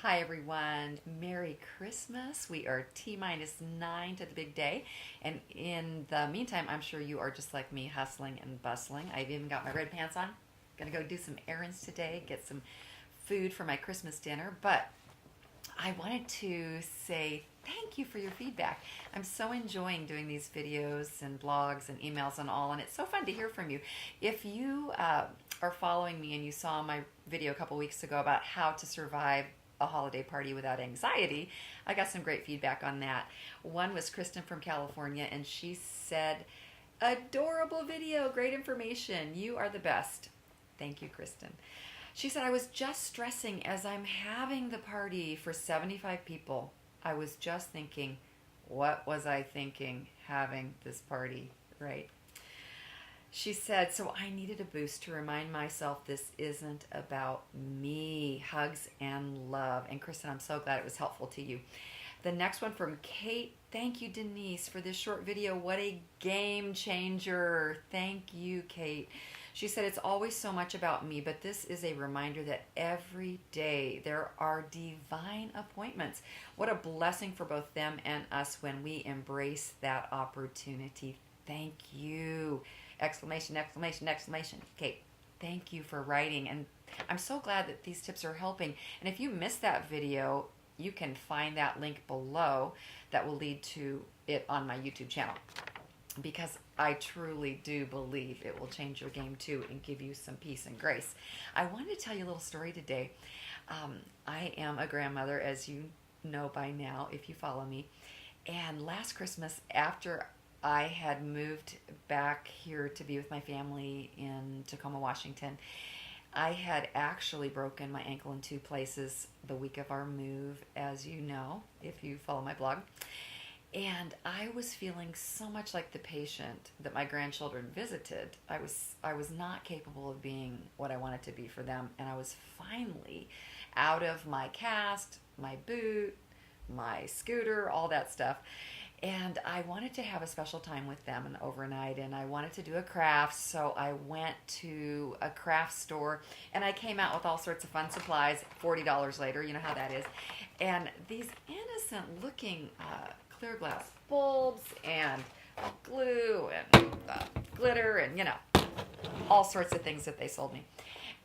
Hi everyone, Merry Christmas. We are T-9 to the big day. And in the meantime, I'm sure you are just like me, hustling and bustling. I've even got my red pants on. Gonna go do some errands today, get some food for my Christmas dinner. But I wanted to say thank you for your feedback. I'm so enjoying doing these videos and blogs and emails and all, and it's so fun to hear from you. If you are following me and you saw my video a couple weeks ago about how to survive a holiday party without anxiety, I got some great feedback on that. One was Kristen from California, and she said, adorable video, great information. You are the best. Thank you, Kristen. She said, I was just stressing as I'm having the party for 75 people. I was just thinking, what was I thinking having this party, right? She said, so I needed a boost to remind myself this isn't about me. Hugs and love. And Kristen, I'm so glad it was helpful to you. The next one from Kate. Thank you, Denise, for this short video. What a game changer. Thank you, Kate. She said, it's always so much about me, but this is a reminder that every day there are divine appointments. What a blessing for both them and us when we embrace that opportunity. Thank you. Exclamation, exclamation, exclamation. Kate, thank you for writing. And I'm so glad that these tips are helping. And if you missed that video, you can find that link below that will lead to it on my YouTube channel, because I truly do believe it will change your game too and give you some peace and grace. I wanted to tell you a little story today. I am a grandmother, as you know by now, if you follow me. And last Christmas, after I had moved back here to be with my family in Tacoma, Washington, I had actually broken my ankle in two places the week of our move, as you know, if you follow my blog. And I was feeling so much like the patient that my grandchildren visited. I was not capable of being what I wanted to be for them, and I was finally out of my cast, my boot, my scooter, all that stuff. And I wanted to have a special time with them and overnight, and I wanted to do a craft, so I went to a craft store, and I came out with all sorts of fun supplies. $40 later, you know how that is. And these innocent looking clear glass bulbs and glue and glitter and, you know, all sorts of things that they sold me.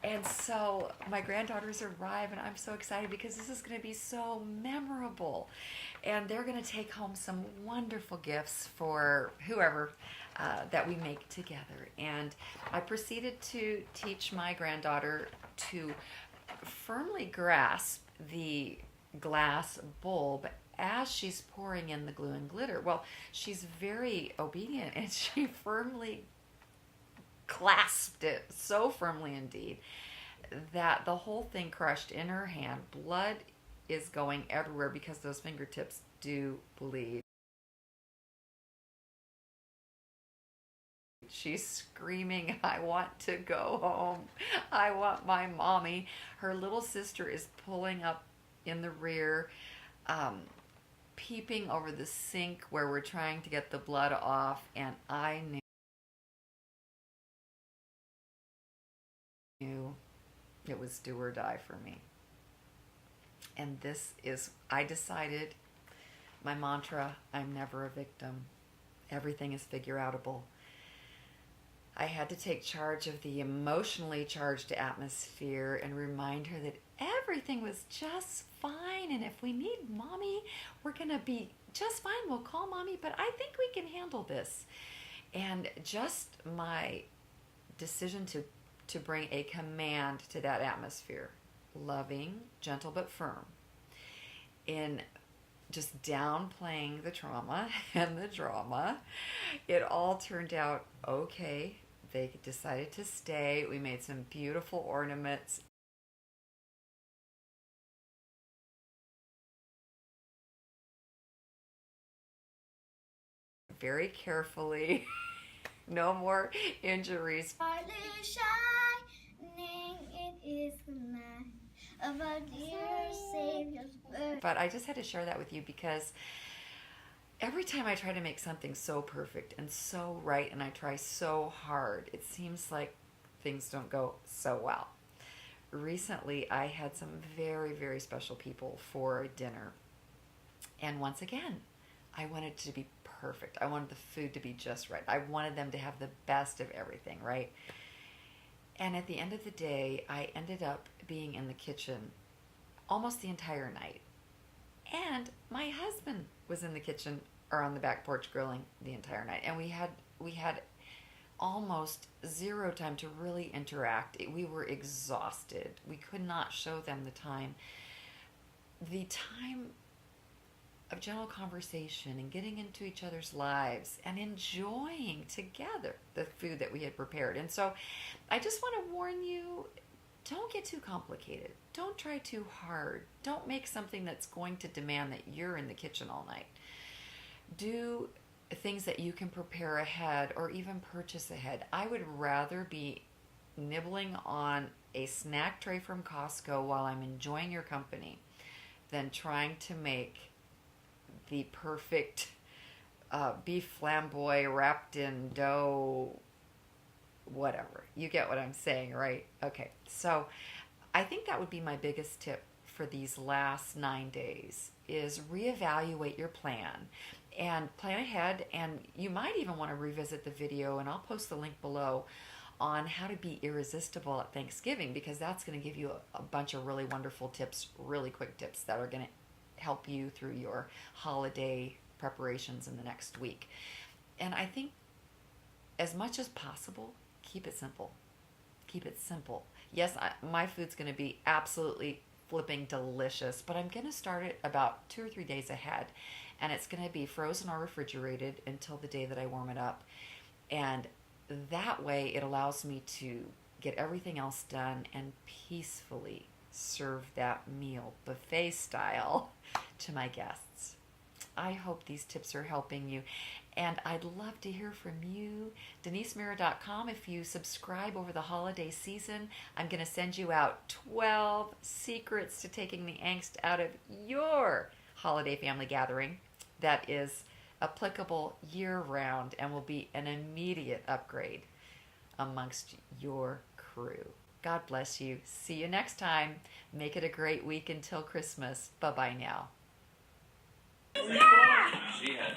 And so my granddaughters arrive, and I'm so excited because this is going to be so memorable. And they're going to take home some wonderful gifts for whoever that we make together. And I proceeded to teach my granddaughter to firmly grasp the glass bulb as she's pouring in the glue and glitter. Well, she's very obedient, and she firmly clasped it, so firmly indeed, that the whole thing crushed in her hand. Blood is going everywhere because those fingertips do bleed. She's screaming, I want to go home. I want my mommy. Her little sister is pulling up in the rear, peeping over the sink where we're trying to get the blood off, and I knew it was do or die for me. And this is, I decided, my mantra, I'm never a victim. Everything is figure-outable. I had to take charge of the emotionally charged atmosphere and remind her that everything was just fine, and if we need mommy, we're going to be just fine. We'll call mommy, but I think we can handle this. And just my decision to bring a command to that atmosphere, loving, gentle, but firm, in just downplaying the trauma and the drama, it all turned out okay. They decided to stay. We made some beautiful ornaments. Very carefully. No more injuries. But I just had to share that with you because every time I try to make something so perfect and so right, and I try so hard, it seems like things don't go so well. recently I had some very, very special people for dinner. And once again, I wanted it to be perfect. I wanted the food to be just right. I wanted them to have the best of everything, right? And at the end of the day, I ended up being in the kitchen almost the entire night. And my husband was in the kitchen or on the back porch grilling the entire night. And we had almost zero time to really interact. We were exhausted. We could not show them the time of general conversation and getting into each other's lives and enjoying together the food that we had prepared. And so I just want to warn you, don't get too complicated. Don't try too hard. Don't make something that's going to demand that you're in the kitchen all night. Do things that you can prepare ahead or even purchase ahead. I would rather be nibbling on a snack tray from Costco while I'm enjoying your company than trying to make the perfect beef flamboy wrapped in dough, whatever. You get what I'm saying, right? Okay, so I think that would be my biggest tip for these last 9 days is reevaluate your plan and plan ahead. And you might even want to revisit the video, and I'll post the link below on how to be irresistible at Thanksgiving, because that's going to give you a bunch of really wonderful tips, really quick tips that are going to help you through your holiday preparations in the next week. And I think as much as possible, keep it simple. Keep it simple. Yes, my food's going to be absolutely flipping delicious, but I'm going to start it about 2 or 3 days ahead. And it's going to be frozen or refrigerated until the day that I warm it up. And that way it allows me to get everything else done and peacefully serve that meal buffet style to my guests. I hope these tips are helping you, and I'd love to hear from you. DeniseMira.com. If you subscribe over the holiday season, I'm going to send you out 12 secrets to taking the angst out of your holiday family gathering that is applicable year-round and will be an immediate upgrade amongst your crew. God bless you. See you next time. Make it a great week until Christmas. Bye-bye now. Yeah. She had